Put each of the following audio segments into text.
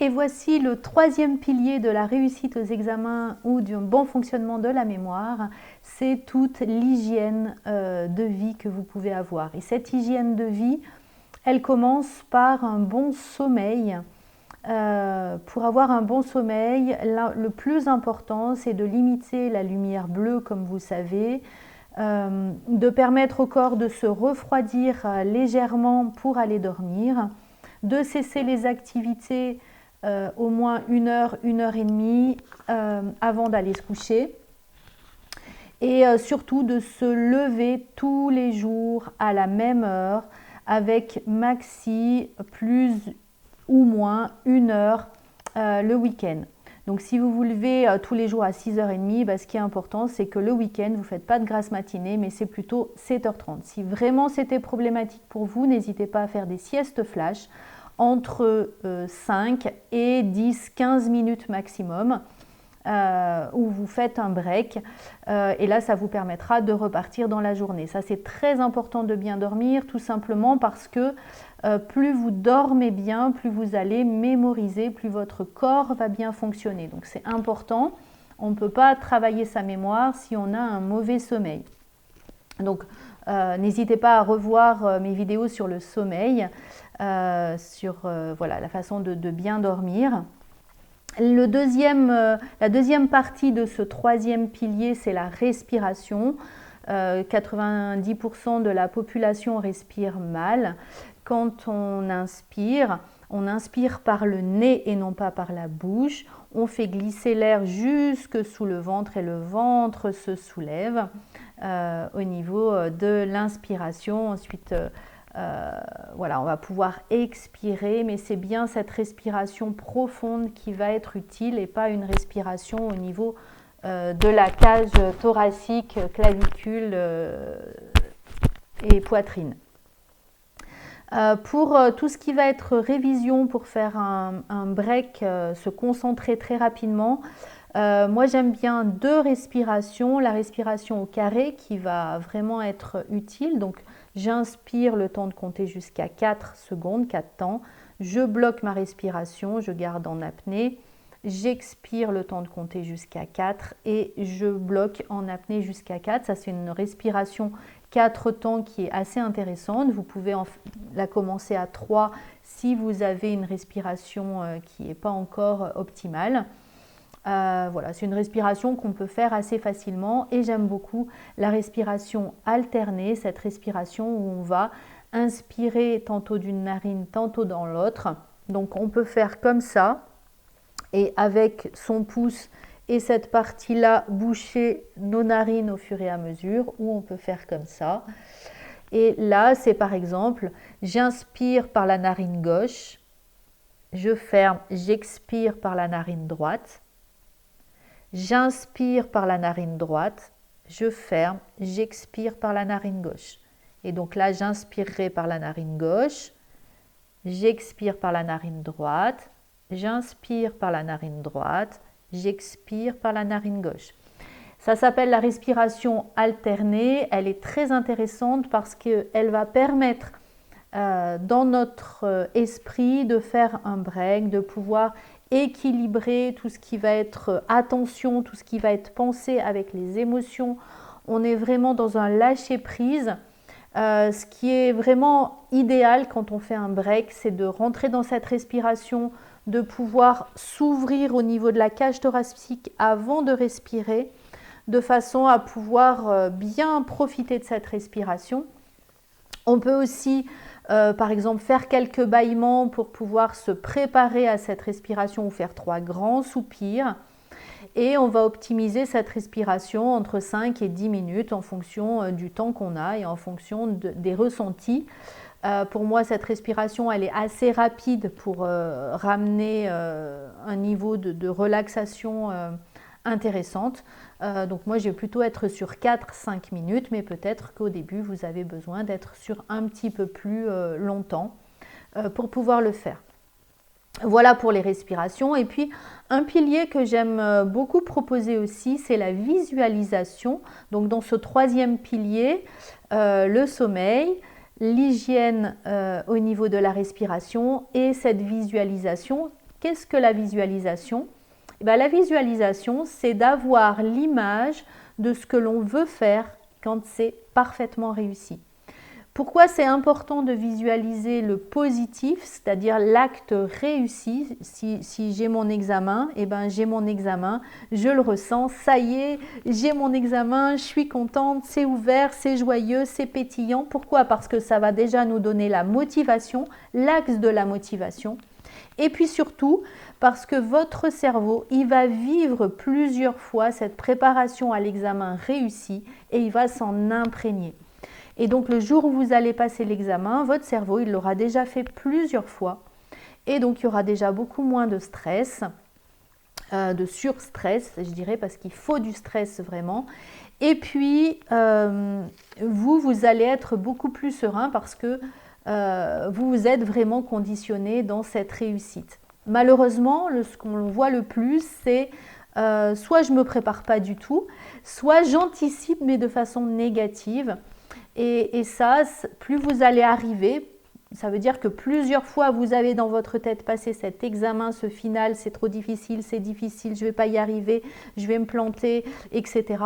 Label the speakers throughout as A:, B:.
A: Et voici le troisième pilier de la réussite aux examens ou du bon fonctionnement de la mémoire, c'est toute l'hygiène de vie que vous pouvez avoir. Et cette hygiène de vie, elle commence par un bon sommeil. Pour avoir un bon sommeil, le plus important, c'est de limiter la lumière bleue, comme vous savez, de permettre au corps de se refroidir légèrement pour aller dormir, de cesser les activités au moins 1 heure et demie avant d'aller se coucher. Et surtout de se lever tous les jours à la même heure avec maxi plus ou moins 1 heure le week-end. Donc si vous vous levez tous les jours à 6h30, ce qui est important, c'est que le week-end, vous ne faites pas de grasse matinée, mais c'est plutôt 7h30. Si vraiment c'était problématique pour vous, n'hésitez pas à faire des siestes flash entre 5 et 10-15 minutes maximum, où vous faites un break et là ça vous permettra de repartir dans la journée. Ça c'est très important de bien dormir, tout simplement parce que plus vous dormez bien, plus vous allez mémoriser, plus votre corps va bien fonctionner. Donc c'est important, on ne peut pas travailler sa mémoire si on a un mauvais sommeil. Donc n'hésitez pas à revoir mes vidéos sur le sommeil, sur voilà, la façon de bien dormir. La deuxième partie de ce troisième pilier, c'est la respiration. 90% de la population respire mal. Quand on inspire par le nez et non pas par la bouche. On fait glisser l'air jusque sous le ventre et le ventre se soulève au niveau de l'inspiration. Ensuite, voilà, on va pouvoir expirer, mais c'est bien cette respiration profonde qui va être utile et pas une respiration au niveau de la cage thoracique, clavicule et poitrine. Pour tout ce qui va être révision, pour faire un break, se concentrer très rapidement, moi j'aime bien 2 respirations. La respiration au carré qui va vraiment être utile. Donc j'inspire le temps de compter jusqu'à 4 secondes, 4 temps. Je bloque ma respiration, je garde en apnée. J'expire le temps de compter jusqu'à 4 et je bloque en apnée jusqu'à 4. Ça c'est une respiration 4 temps qui est assez intéressante. Vous pouvez la commencer à 3 si vous avez une respiration qui n'est pas encore optimale. Voilà, c'est une respiration qu'on peut faire assez facilement et j'aime beaucoup la respiration alternée, cette respiration où on va inspirer tantôt d'une narine, tantôt dans l'autre. Donc on peut faire comme ça et avec son pouce et cette partie-là, boucher nos narines au fur et à mesure, ou on peut faire comme ça. Et là, c'est par exemple, j'inspire par la narine gauche, je ferme, j'expire par la narine droite, j'inspire par la narine droite, je ferme, j'expire par la narine gauche. Et donc là, j'inspirerai par la narine gauche, j'expire par la narine droite, j'inspire par la narine droite, j'expire par la narine gauche. Ça s'appelle la respiration alternée. Elle est très intéressante parce qu'elle va permettre dans notre esprit de faire un break, de pouvoir équilibrer tout ce qui va être attention, tout ce qui va être pensée avec les émotions. On est vraiment dans un lâcher-prise. Ce qui est vraiment idéal quand on fait un break, c'est de rentrer dans cette respiration, de pouvoir s'ouvrir au niveau de la cage thoracique avant de respirer, de façon à pouvoir bien profiter de cette respiration. On peut aussi, par exemple, faire quelques bâillements pour pouvoir se préparer à cette respiration ou faire 3 grands soupirs. Et on va optimiser cette respiration entre 5 et 10 minutes en fonction du temps qu'on a et en fonction des ressentis. Pour moi, cette respiration, elle est assez rapide pour ramener un niveau de relaxation intéressante. Donc moi, je vais plutôt être sur 4-5 minutes, mais peut-être qu'au début, vous avez besoin d'être sur un petit peu plus longtemps pour pouvoir le faire. Voilà pour les respirations. Et puis, un pilier que j'aime beaucoup proposer aussi, c'est la visualisation. Donc, dans ce troisième pilier, le sommeil, l'hygiène au niveau de la respiration et cette visualisation. Qu'est-ce que la visualisation? Eh bien, la visualisation, c'est d'avoir l'image de ce que l'on veut faire quand c'est parfaitement réussi. Pourquoi c'est important de visualiser le positif, c'est-à-dire l'acte réussi? Si j'ai mon examen, eh ben j'ai mon examen, je le ressens, ça y est, j'ai mon examen, je suis contente, c'est ouvert, c'est joyeux, c'est pétillant. Pourquoi? Parce que ça va déjà nous donner la motivation, l'axe de la motivation. Et puis surtout, parce que votre cerveau, il va vivre plusieurs fois cette préparation à l'examen réussi et il va s'en imprégner. Et donc le jour où vous allez passer l'examen, votre cerveau, il l'aura déjà fait plusieurs fois. Et donc il y aura déjà beaucoup moins de stress, de surstress, je dirais, parce qu'il faut du stress vraiment. Et puis, vous allez être beaucoup plus serein parce que vous vous êtes vraiment conditionné dans cette réussite. Malheureusement, ce qu'on voit le plus, c'est soit je ne me prépare pas du tout, soit j'anticipe mais de façon négative. Et ça, plus vous allez arriver, ça veut dire que plusieurs fois vous avez dans votre tête passé cet examen, ce final, c'est trop difficile, je ne vais pas y arriver, je vais me planter, etc.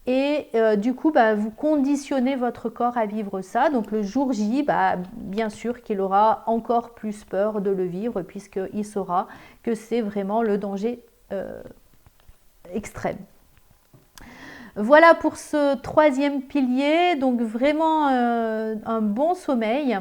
A: Et du coup, vous conditionnez votre corps à vivre ça. Donc le jour J, bien sûr qu'il aura encore plus peur de le vivre puisqu'il saura que c'est vraiment le danger extrême. Voilà pour ce troisième pilier, donc vraiment un bon sommeil.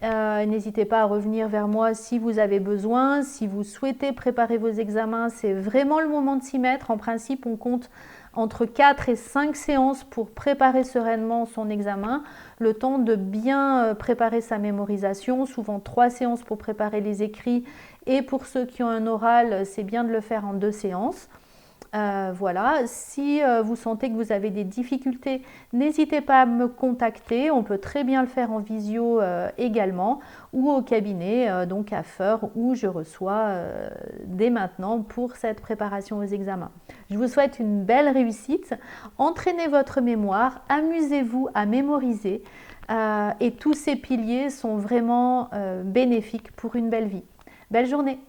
A: N'hésitez pas à revenir vers moi si vous avez besoin. Si vous souhaitez préparer vos examens, c'est vraiment le moment de s'y mettre. En principe, on compte entre 4 et 5 séances pour préparer sereinement son examen, le temps de bien préparer sa mémorisation, souvent 3 séances pour préparer les écrits et pour ceux qui ont un oral, c'est bien de le faire en 2 séances. Voilà, si vous sentez que vous avez des difficultés, n'hésitez pas à me contacter. On peut très bien le faire en visio également ou au cabinet, donc à Feur, où je reçois dès maintenant pour cette préparation aux examens. Je vous souhaite une belle réussite. Entraînez votre mémoire, amusez-vous à mémoriser et tous ces piliers sont vraiment bénéfiques pour une belle vie. Belle journée!